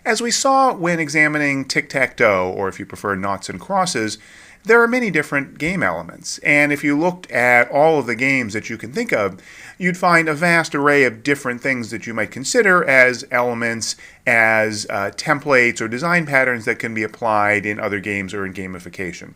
As we saw when examining tic-tac-toe, or if you prefer noughts and crosses, there are many different game elements, and if you looked at all of the games that you can think of, you'd find a vast array of different things that you might consider as elements, as templates or design patterns that can be applied in other games or in gamification.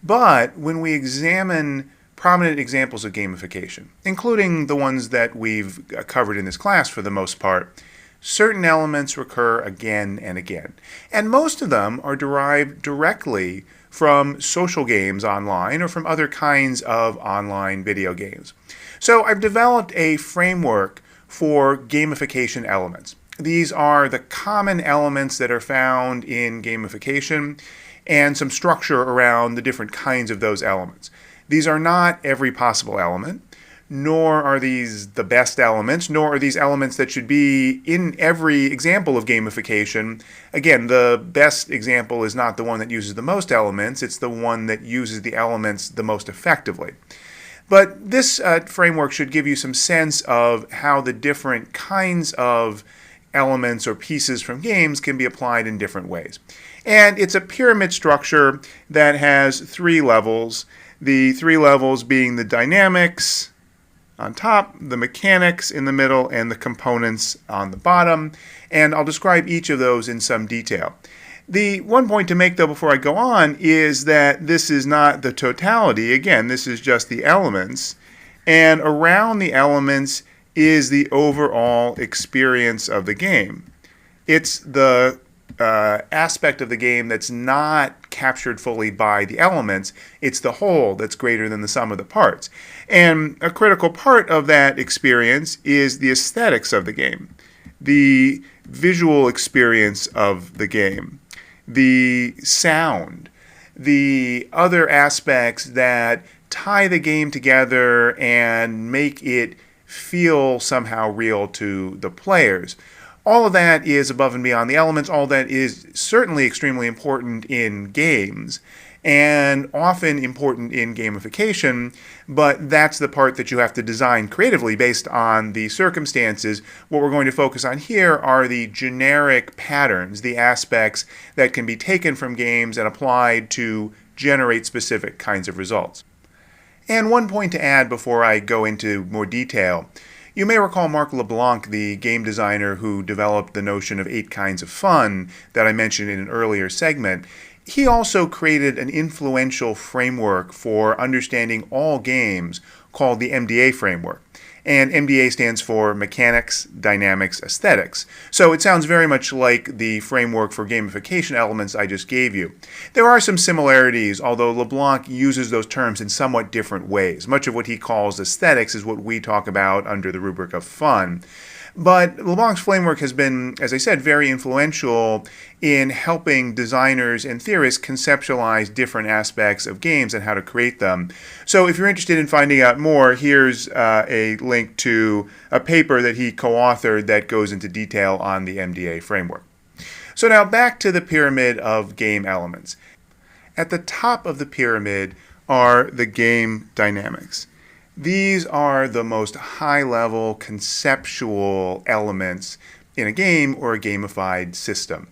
But when we examine prominent examples of gamification, including the ones that we've covered in this class for the most part, certain elements recur again and again. And most of them are derived directly from social games online or from other kinds of online video games. So I've developed a framework for gamification elements. These are the common elements that are found in gamification and some structure around the different kinds of those elements. These are not every possible element, nor are these the best elements, nor are these elements that should be in every example of gamification. Again, the best example is not the one that uses the most elements, it's the one that uses the elements the most effectively. But this framework should give you some sense of how the different kinds of elements or pieces from games can be applied in different ways. And it's a pyramid structure that has 3 levels, the 3 levels being the dynamics on top, the mechanics in the middle, and the components on the bottom. And I'll describe each of those in some detail. The one point to make, though, before I go on, is that this is not the totality. Again, this is just the elements. And around the elements is the overall experience of the game. It's the aspect of the game that's not captured fully by the elements. It's the whole that's greater than the sum of the parts. And a critical part of that experience is the aesthetics of the game, the visual experience of the game, the sound, the other aspects that tie the game together and make it feel somehow real to the players. All of that is above and beyond the elements. All that is certainly extremely important in games and often important in gamification, but that's the part that you have to design creatively based on the circumstances. What we're going to focus on here are the generic patterns, the aspects that can be taken from games and applied to generate specific kinds of results. And one point to add before I go into more detail. You may recall Marc LeBlanc, the game designer who developed the notion of 8 kinds of fun that I mentioned in an earlier segment. He also created an influential framework for understanding all games called the MDA framework. And MDA stands for Mechanics, Dynamics, Aesthetics. So it sounds very much like the framework for gamification elements I just gave you. There are some similarities, although LeBlanc uses those terms in somewhat different ways. Much of what he calls aesthetics is what we talk about under the rubric of fun. But LeBlanc's framework has been, as I said, very influential in helping designers and theorists conceptualize different aspects of games and how to create them. So if you're interested in finding out more, here's a link to a paper that he co-authored that goes into detail on the MDA framework. So now back to the pyramid of game elements. At the top of the pyramid are the game dynamics. These are the most high-level conceptual elements in a game or a gamified system.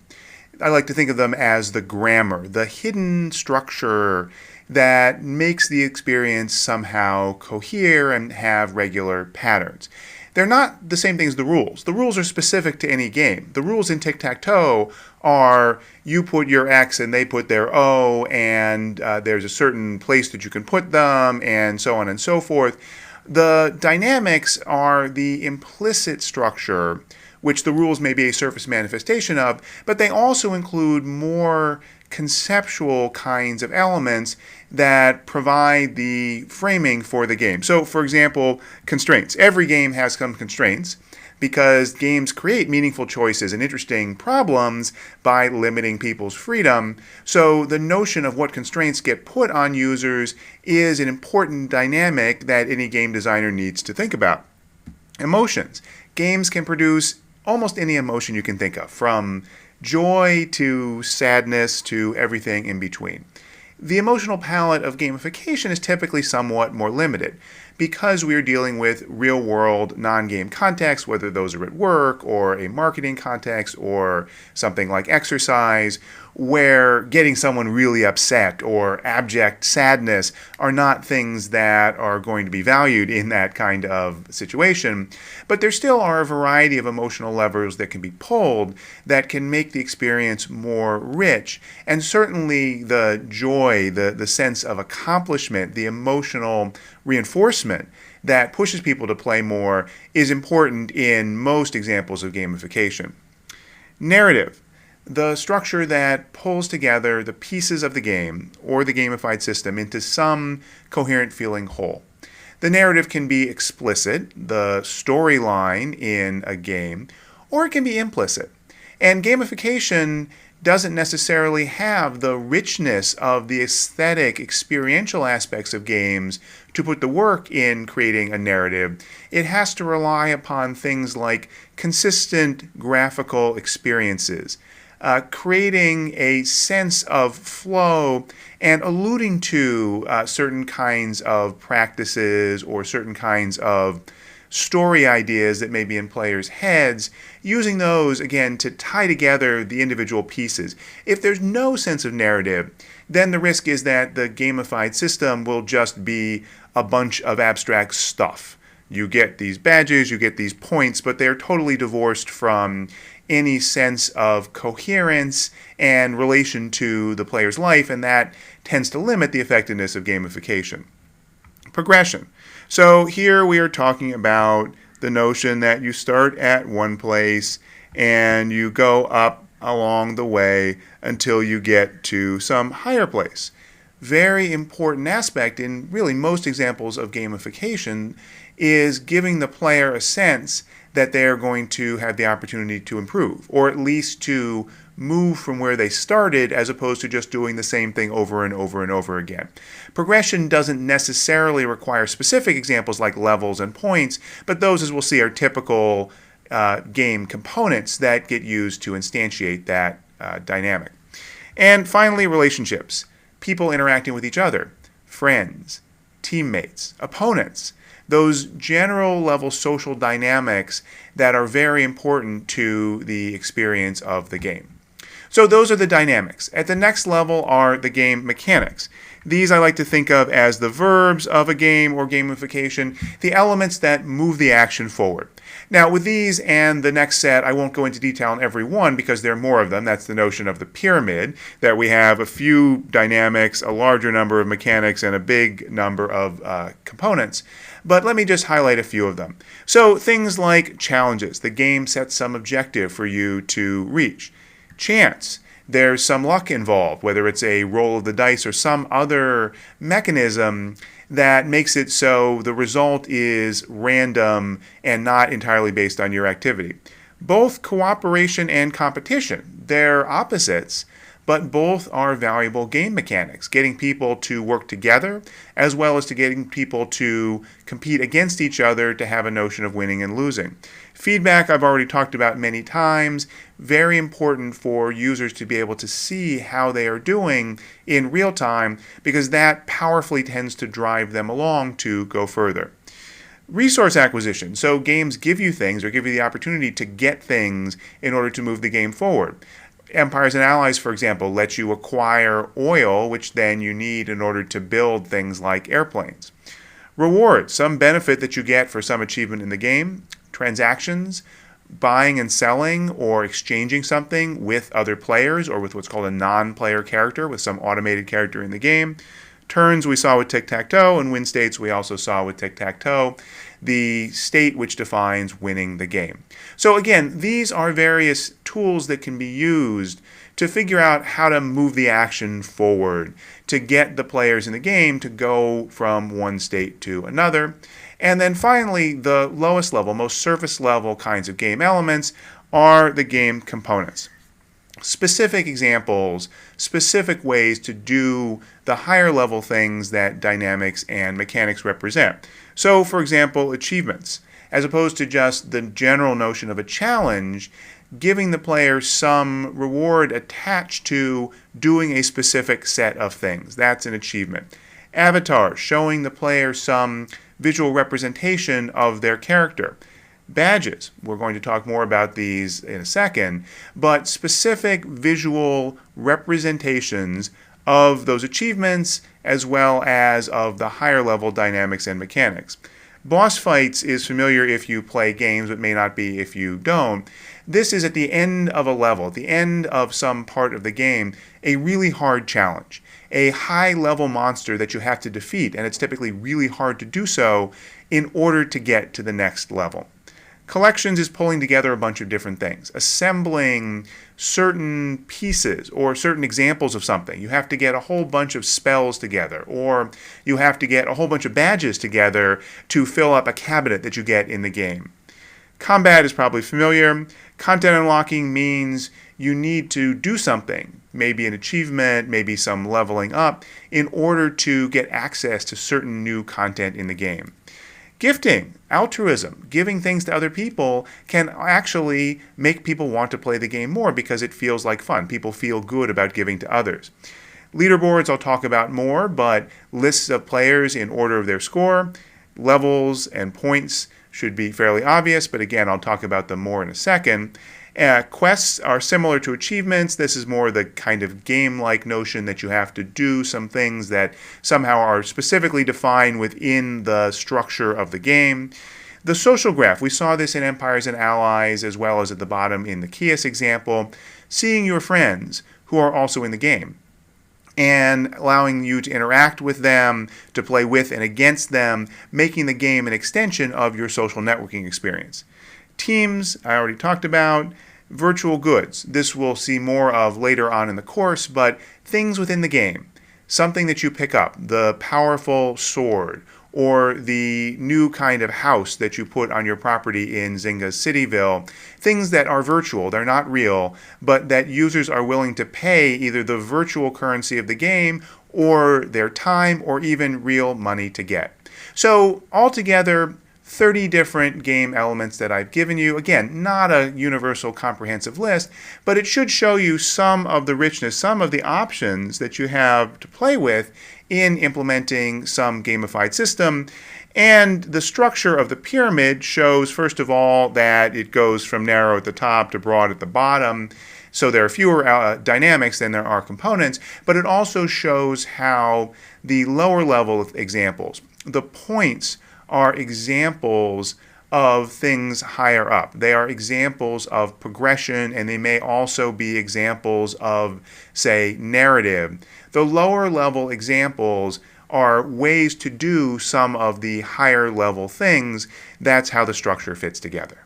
I like to think of them as the grammar, the hidden structure that makes the experience somehow cohere and have regular patterns. They're not the same thing as the rules. The rules are specific to any game. The rules in tic-tac-toe are you put your X and they put their O, and there's a certain place that you can put them, and so on and so forth. The dynamics are the implicit structure, which the rules may be a surface manifestation of, but they also include more conceptual kinds of elements that provide the framing for the game. So, for example, constraints. Every game has some constraints because games create meaningful choices and interesting problems by limiting people's freedom. So the notion of what constraints get put on users is an important dynamic that any game designer needs to think about. Emotions. Games can produce almost any emotion you can think of, from joy to sadness to everything in between. The emotional palette of gamification is typically somewhat more limited because we are dealing with real-world non-game contexts, whether those are at work or a marketing context or something like exercise, where getting someone really upset or abject sadness are not things that are going to be valued in that kind of situation. But there still are a variety of emotional levers that can be pulled that can make the experience more rich. And certainly the joy, the sense of accomplishment, the emotional reinforcement that pushes people to play more is important in most examples of gamification. Narrative. The structure that pulls together the pieces of the game or the gamified system into some coherent feeling whole. The narrative can be explicit, the storyline in a game, or it can be implicit. And gamification doesn't necessarily have the richness of the aesthetic, experiential aspects of games to put the work in creating a narrative. It has to rely upon things like consistent graphical experiences, creating a sense of flow and alluding to certain kinds of practices or certain kinds of story ideas that may be in players' heads, using those, again, to tie together the individual pieces. If there's no sense of narrative, then the risk is that the gamified system will just be a bunch of abstract stuff. You get these badges, you get these points, but they're totally divorced from any sense of coherence and relation to the player's life, and that tends to limit the effectiveness of gamification. Progression. So here we are talking about the notion that you start at one place and you go up along the way until you get to some higher place. Very important aspect in really most examples of gamification is giving the player a sense that they're going to have the opportunity to improve, or at least to move from where they started as opposed to just doing the same thing over and over and over again. Progression doesn't necessarily require specific examples like levels and points, but those, as we'll see, are typical game components that get used to instantiate that dynamic. And finally, relationships. People interacting with each other, friends, teammates, opponents. Those general level social dynamics that are very important to the experience of the game. So those are the dynamics. At the next level are the game mechanics. These I like to think of as the verbs of a game or gamification, the elements that move the action forward. Now with these and the next set, I won't go into detail on every one because there are more of them. That's the notion of the pyramid, that we have a few dynamics, a larger number of mechanics, and a big number of components. But let me just highlight a few of them. So things like challenges. The game sets some objective for you to reach. Chance. There's some luck involved, whether it's a roll of the dice or some other mechanism that makes it so the result is random and not entirely based on your activity. Both cooperation and competition, they're opposites, but both are valuable game mechanics, getting people to work together as well as to getting people to compete against each other to have a notion of winning and losing. Feedback I've already talked about many times, very important for users to be able to see how they are doing in real time because that powerfully tends to drive them along to go further. Resource acquisition. So games give you things or give you the opportunity to get things in order to move the game forward. Empires and Allies, for example, let you acquire oil, which then you need in order to build things like airplanes. Rewards, some benefit that you get for some achievement in the game. Transactions, buying and selling or exchanging something with other players or with what's called a non-player character, with some automated character in the game. Turns we saw with tic-tac-toe, and win states we also saw with tic-tac-toe, the state which defines winning the game. So again, these are various tools that can be used to figure out how to move the action forward, to get the players in the game to go from one state to another. And then finally, the lowest level, most surface level kinds of game elements are the game components. Specific examples, specific ways to do the higher level things that dynamics and mechanics represent. So, for example, achievements. As opposed to just the general notion of a challenge, giving the player some reward attached to doing a specific set of things. That's an achievement. Avatar, showing the player some visual representation of their character. Badges, we're going to talk more about these in a second, but specific visual representations of those achievements as well as of the higher level dynamics and mechanics. Boss fights is familiar if you play games, but may not be if you don't. This is at the end of a level, at the end of some part of the game, a really hard challenge. A high-level monster that you have to defeat, and it's typically really hard to do so in order to get to the next level. Collections is pulling together a bunch of different things, assembling certain pieces or certain examples of something. You have to get a whole bunch of spells together, or you have to get a whole bunch of badges together to fill up a cabinet that you get in the game. Combat is probably familiar. Content unlocking means you need to do something, maybe an achievement, maybe some leveling up, in order to get access to certain new content in the game. Gifting, altruism, giving things to other people can actually make people want to play the game more because it feels like fun. People feel good about giving to others. Leaderboards I'll talk about more, but lists of players in order of their score, levels and points should be fairly obvious, but again, I'll talk about them more in a second. Quests are similar to achievements. This is more the kind of game-like notion that you have to do some things that somehow are specifically defined within the structure of the game. The social graph, we saw this in Empires and Allies as well as at the bottom in the Kios example. Seeing your friends who are also in the game and allowing you to interact with them, to play with and against them, making the game an extension of your social networking experience. Teams, I already talked about. Virtual goods, this we'll see more of later on in the course, but things within the game. Something that you pick up, the powerful sword, or the new kind of house that you put on your property in Zynga's Cityville. Things that are virtual, they're not real, but that users are willing to pay either the virtual currency of the game or their time or even real money to get. So altogether, 30 different game elements that I've given you. Again, not a universal comprehensive list, but it should show you some of the richness, some of the options that you have to play with in implementing some gamified system. And the structure of the pyramid shows, first of all, that it goes from narrow at the top to broad at the bottom. So there are fewer dynamics than there are components, but it also shows how the lower level examples, the points, are examples of things higher up. They are examples of progression, and they may also be examples of, say, narrative. The lower level examples are ways to do some of the higher level things. That's how the structure fits together.